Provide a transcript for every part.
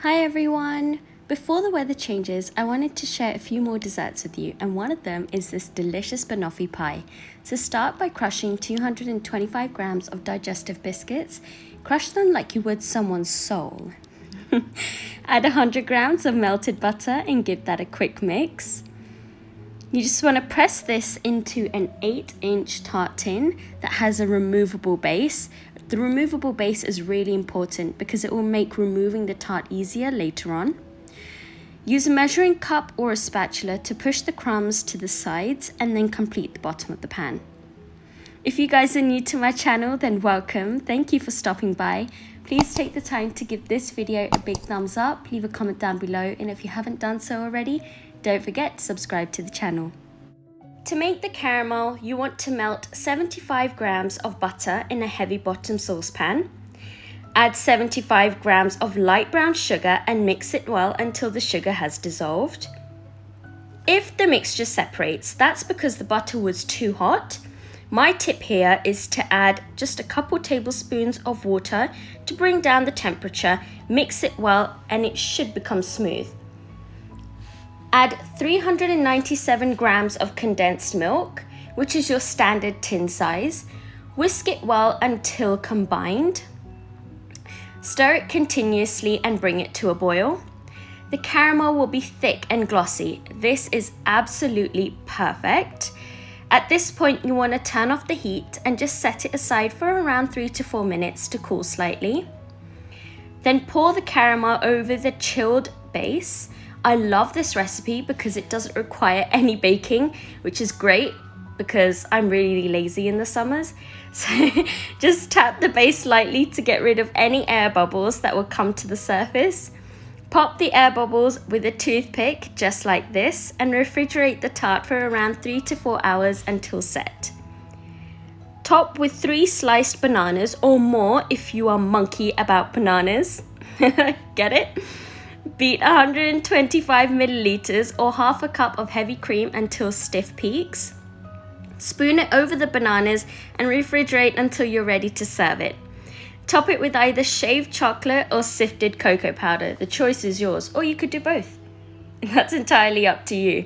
Hi everyone! Before the weather changes, I wanted to share a few more desserts with you, and one of them is this delicious banoffee pie. So start by crushing 225 grams of digestive biscuits. Crush them like you would someone's soul. Add 100 grams of melted butter and give that a quick mix. You just want to press this into an 8-inch tart tin that has a removable base. The removable base is really important because it will make removing the tart easier later on. Use a measuring cup or a spatula to push the crumbs to the sides and then complete the bottom of the pan. If you guys are new to my channel, then welcome. Thank you for stopping by. Please take the time to give this video a big thumbs up, leave a comment down below, and if you haven't done so already, don't forget to subscribe to the channel. To make the caramel, you want to melt 75 grams of butter in a heavy bottom saucepan. Add 75 grams of light brown sugar and mix it well until the sugar has dissolved. If the mixture separates, that's because the butter was too hot. My tip here is to add just a couple tablespoons of water to bring down the temperature, mix it well, and it should become smooth. Add 397 grams of condensed milk, which is your standard tin size. Whisk it well until combined. Stir it continuously and bring it to a boil. The caramel will be thick and glossy. This is absolutely perfect. At this point, you want to turn off the heat and just set it aside for around 3 to 4 minutes to cool slightly. Then pour the caramel over the chilled base. I love this recipe because it doesn't require any baking, which is great because I'm really lazy in the summers. So just tap the base lightly to get rid of any air bubbles that will come to the surface. Pop the air bubbles with a toothpick, just like this, and refrigerate the tart for around 3 to 4 hours until set. Top with 3 sliced bananas or more if you are monkey about bananas. Get it? Beat 125 milliliters or half a cup of heavy cream until stiff peaks. Spoon it over the bananas and refrigerate until you're ready to serve it. Top it with either shaved chocolate or sifted cocoa powder. The choice is yours, or you could do both. That's entirely up to you.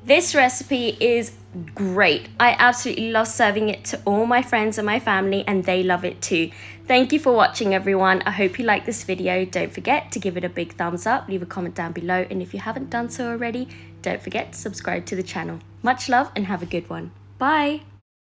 This recipe is great. I absolutely love serving it to all my friends and my family, and they love it too. Thank you for watching, everyone. I hope you like this video. Don't forget to give it a big thumbs up, leave a comment down below, and if you haven't done so already, don't forget to subscribe to the channel. Much love and have a good one. Bye.